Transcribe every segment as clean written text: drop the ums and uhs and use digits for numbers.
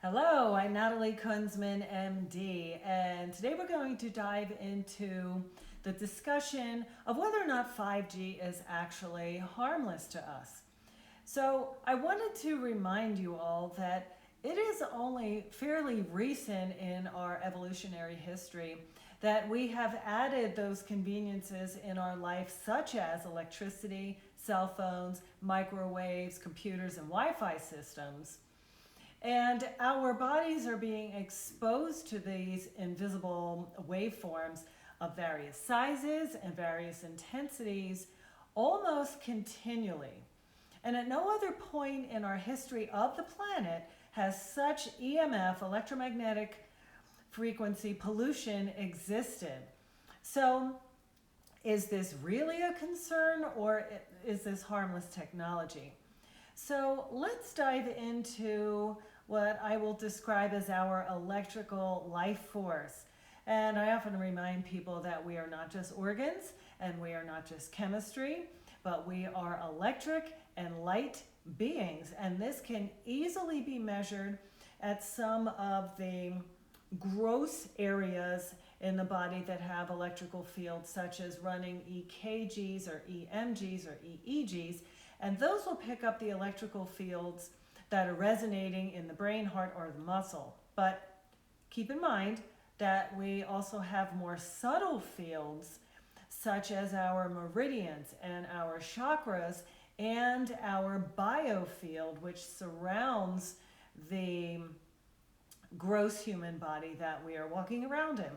Hello, I'm Natalie Kunsman, MD, and today we're going to dive into the discussion of whether or not 5G is actually harmless to us. So I wanted to remind you all that it is only fairly recent in our evolutionary history that we have added those conveniences in our life, such as electricity, cell phones, microwaves, computers, and Wi-Fi systems. And our bodies are being exposed to these invisible waveforms of various sizes and various intensities almost continually. And at no other point in our history of the planet has such EMF, electromagnetic frequency pollution, existed. So, is this really a concern, or is this harmless technology? So let's dive into what I will describe as our electrical life force. And I often remind people that we are not just organs and we are not just chemistry, but we are electric and light beings. And this can easily be measured at some of the gross areas in the body that have electrical fields, such as running EKGs or EMGs or EEGs. And those will pick up the electrical fields that are resonating in the brain, heart, or the muscle. But keep in mind that we also have more subtle fields, such as our meridians and our chakras and our biofield, which surrounds the gross human body that we are walking around in.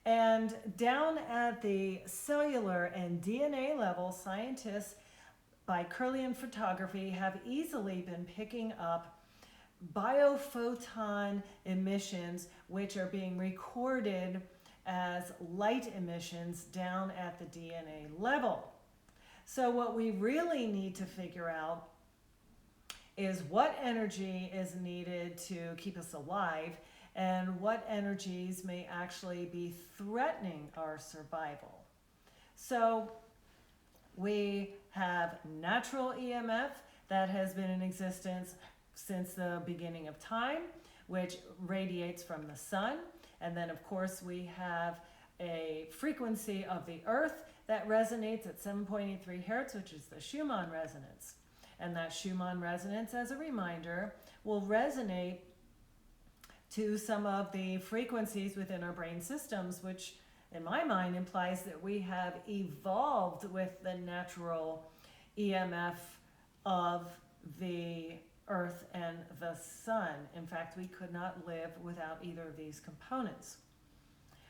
And down at the cellular and DNA level, scientists by Kirlian photography have easily been picking up biophoton emissions, which are being recorded as light emissions down at the DNA level. So what we really need to figure out is what energy is needed to keep us alive and what energies may actually be threatening our survival. So we have natural EMF that has been in existence since the beginning of time, which radiates from the sun. And then, of course, we have a frequency of the earth that resonates at 7.83 hertz, which is the Schumann resonance. And that Schumann resonance, as a reminder, will resonate to some of the frequencies within our brain systems, which in my mind implies that we have evolved with the natural EMF of the earth and the sun. In fact, we could not live without either of these components.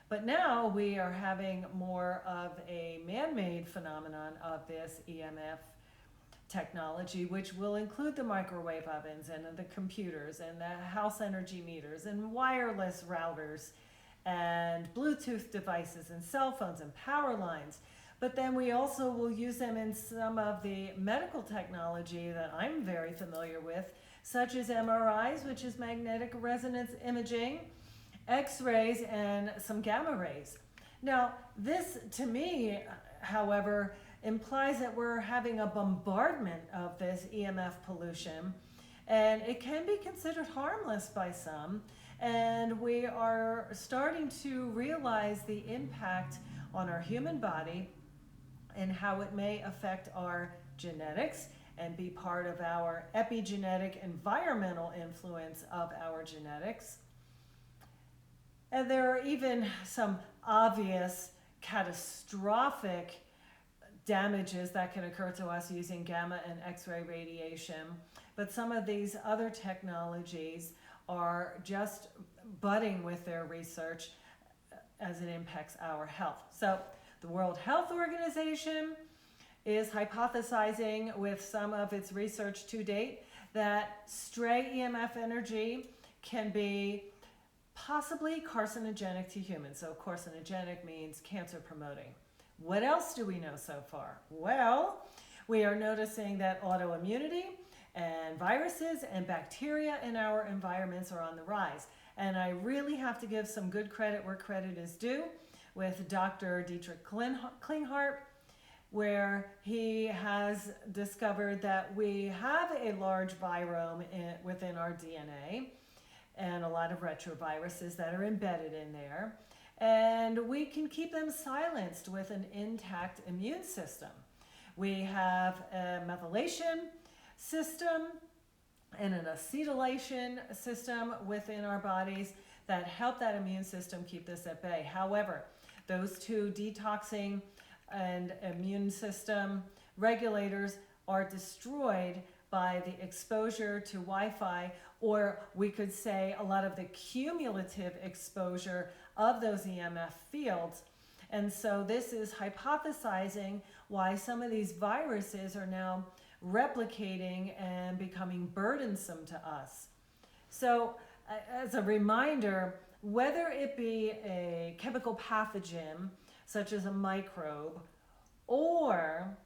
But now we are having more of a man-made phenomenon of this EMF technology, which will include the microwave ovens and the computers and the house energy meters and wireless routers and Bluetooth devices and cell phones and power lines. But then we also will use them in some of the medical technology that I'm very familiar with, such as MRIs, which is magnetic resonance imaging, X-rays, and some gamma rays. Now, this to me, however, implies that we're having a bombardment of this EMF pollution, and it can be considered harmless by some. And we are starting to realize the impact on our human body and how it may affect our genetics and be part of our epigenetic environmental influence of our genetics. And there are even some obvious catastrophic damages that can occur to us using gamma and X-ray radiation. But some of these other technologies are just budding with their research as it impacts our health. So the World Health Organization is hypothesizing with some of its research to date that stray EMF energy can be possibly carcinogenic to humans. So carcinogenic means cancer promoting. What else do we know so far? Well, we are noticing that autoimmunity and viruses and bacteria in our environments are on the rise. And I really have to give some good credit where credit is due with Dr. Dietrich Klinghardt, where he has discovered that we have a large virome within our DNA, and a lot of retroviruses that are embedded in there. And we can keep them silenced with an intact immune system. We have a methylation system and an acetylation system within our bodies that help that immune system keep this at bay. However, those two detoxing and immune system regulators are destroyed by the exposure to Wi-Fi, or we could say a lot of the cumulative exposure of those EMF fields. And so this is hypothesizing why some of these viruses are now replicating and becoming burdensome to us. So as a reminder, whether it be a chemical pathogen, such as a microbe, or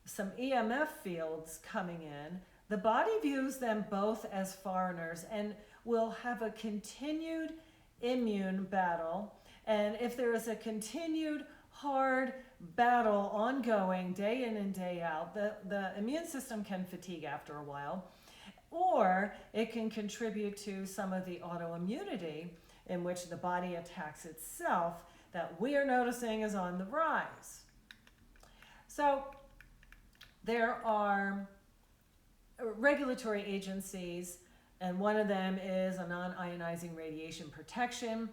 some EMF fields coming in, the body views them both as foreigners and will have a continued immune battle. And if there is a continued hard battle ongoing day in and day out, the immune system can fatigue after a while, or it can contribute to some of the autoimmunity in which the body attacks itself that we are noticing is on the rise. So there are regulatory agencies, and one of them is a non-ionizing radiation protection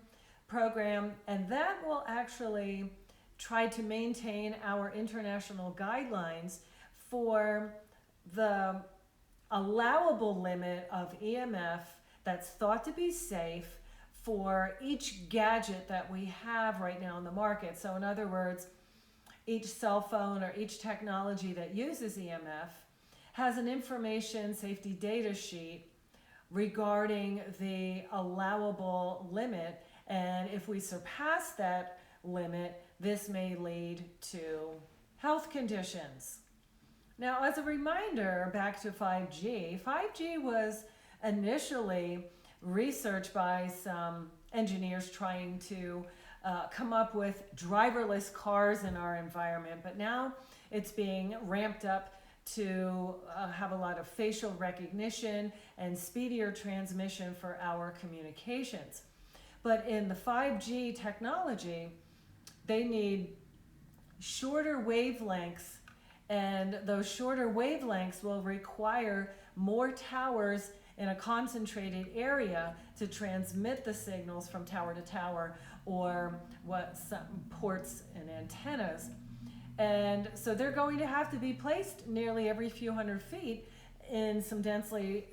program, and that will actually try to maintain our international guidelines for the allowable limit of EMF that's thought to be safe for each gadget that we have right now in the market. So in other words, each cell phone or each technology that uses EMF has an information safety data sheet regarding the allowable limit, and if we surpass that limit, this may lead to health conditions. Now, as a reminder, back to 5G, 5G was initially researched by some engineers trying to come up with driverless cars in our environment, but now it's being ramped up to have a lot of facial recognition and speedier transmission for our communications. But in the 5G technology, they need shorter wavelengths, and those shorter wavelengths will require more towers in a concentrated area to transmit the signals from tower to tower, or what some ports and antennas. And so they're going to have to be placed nearly every few hundred feet in some densely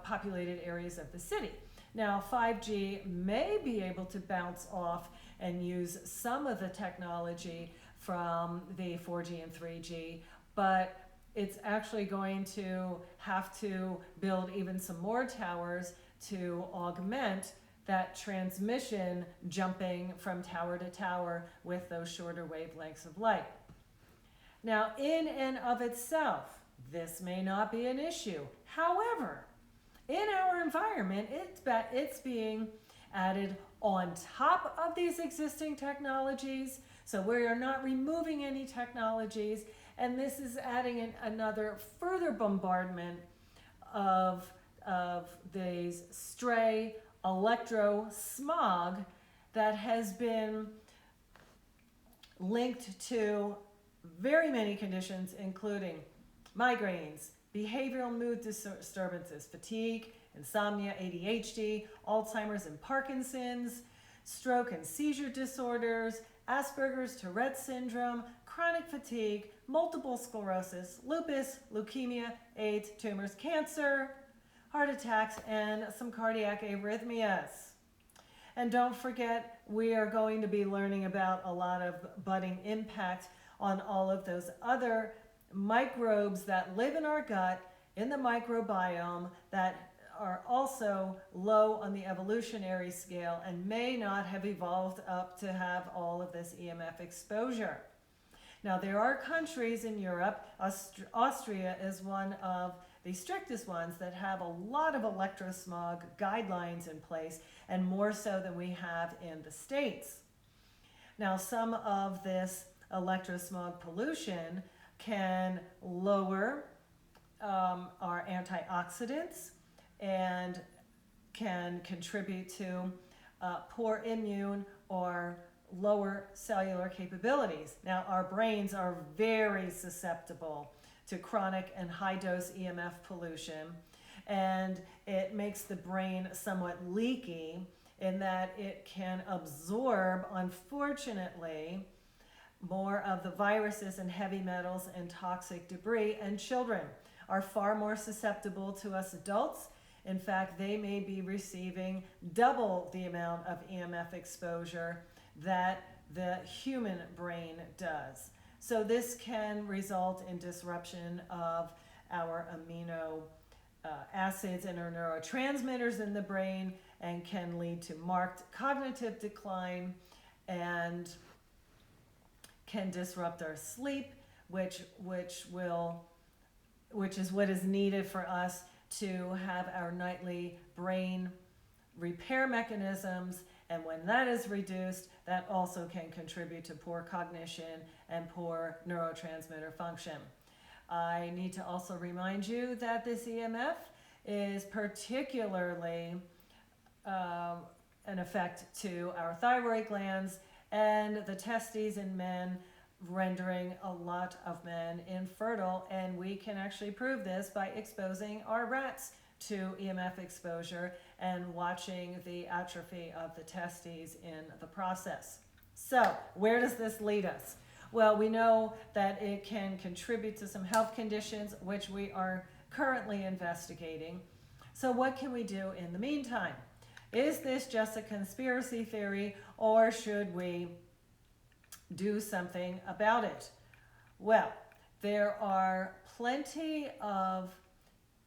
populated areas of the city. Now, 5G may be able to bounce off and use some of the technology from the 4G and 3G, but it's actually going to have to build even some more towers to augment that transmission jumping from tower to tower with those shorter wavelengths of light. Now, in and of itself, this may not be an issue. However, in our environment, it's being added on top of these existing technologies. So we are not removing any technologies, and this is adding in another further bombardment of these stray electro smog that has been linked to very many conditions, including migraines, behavioral mood disturbances, fatigue, insomnia, ADHD, Alzheimer's and Parkinson's, stroke and seizure disorders, Asperger's, Tourette syndrome, chronic fatigue, multiple sclerosis, lupus, leukemia, AIDS, tumors, cancer, heart attacks, and some cardiac arrhythmias. And don't forget, we are going to be learning about a lot of budding impact on all of those other microbes that live in our gut, in the microbiome, that are also low on the evolutionary scale and may not have evolved up to have all of this EMF exposure. Now, there are countries in Europe, Austria is one of the strictest ones, that have a lot of electrosmog guidelines in place, and more so than we have in the States. Now, some of this electrosmog pollution can lower our antioxidants and can contribute to poor immune or lower cellular capabilities. Now, our brains are very susceptible to chronic and high-dose EMF pollution, and it makes the brain somewhat leaky in that it can absorb, unfortunately, more of the viruses and heavy metals and toxic debris, and children are far more susceptible to us adults. In fact, they may be receiving double the amount of EMF exposure that the human brain does. So this can result in disruption of our amino acids and our neurotransmitters in the brain, and can lead to marked cognitive decline, and can disrupt our sleep, which is what is needed for us to have our nightly brain repair mechanisms. And when that is reduced, that also can contribute to poor cognition and poor neurotransmitter function. I need to also remind you that this EMF is particularly an effect to our thyroid glands and the testes in men, rendering a lot of men infertile. And we can actually prove this by exposing our rats to EMF exposure and watching the atrophy of the testes in the process. So where does this lead us? Well, we know that it can contribute to some health conditions, which we are currently investigating. So what can we do in the meantime? Is this just a conspiracy theory, or should we do something about it? Well, there are plenty of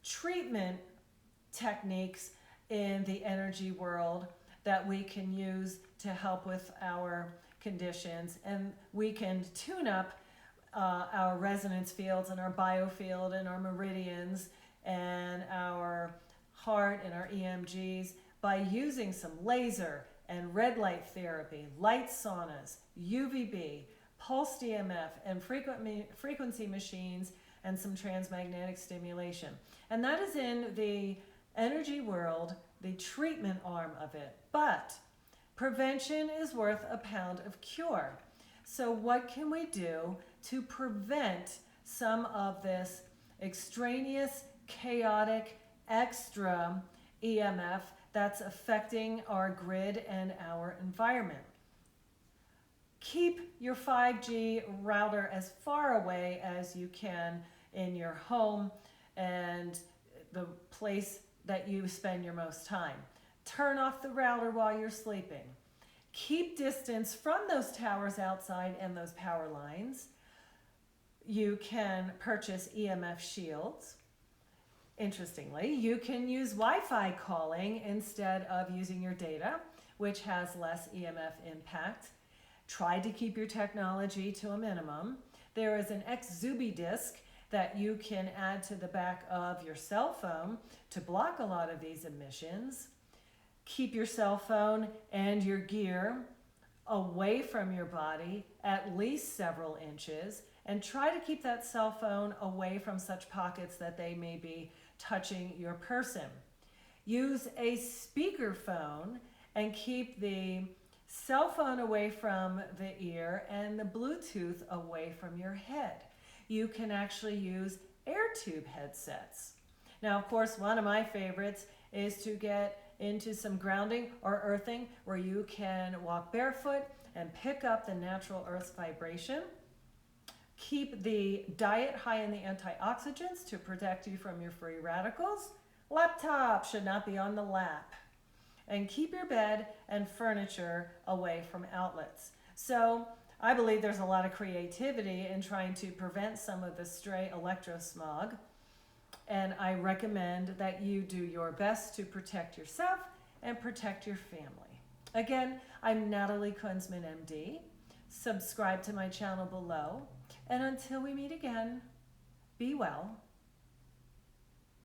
treatment techniques in the energy world that we can use to help with our conditions, and we can tune up our resonance fields and our biofield and our meridians and our heart and our EMGs by using some laser and red light therapy, light saunas, UVB, pulsed EMF, and frequency machines, and some transmagnetic stimulation. And that is in the energy world, the treatment arm of it. But prevention is worth a pound of cure. So what can we do to prevent some of this extraneous, chaotic, extra EMF that's affecting our grid and our environment? Keep your 5G router as far away as you can in your home and the place that you spend your most time. Turn off the router while you're sleeping. Keep distance from those towers outside and those power lines. You can purchase EMF Shields. Interestingly, you can use Wi-Fi calling instead of using your data, which has less EMF impact. Try to keep your technology to a minimum. There is an X-Zuby disc that you can add to the back of your cell phone to block a lot of these emissions. Keep your cell phone and your gear away from your body at least several inches, and try to keep that cell phone away from such pockets that they may be touching your person. Use a speakerphone and keep the cell phone away from the ear and the Bluetooth away from your head. You can actually use air tube headsets. Now, of course, one of my favorites is to get into some grounding or earthing where you can walk barefoot and pick up the natural earth's vibration. Keep the diet high in the antioxidants to protect you from your free radicals. Laptop should not be on the lap. And keep your bed and furniture away from outlets. So I believe there's a lot of creativity in trying to prevent some of the stray electrosmog. And I recommend that you do your best to protect yourself and protect your family. Again, I'm Natalie Kunsman, MD. Subscribe to my channel below. And until we meet again, be well.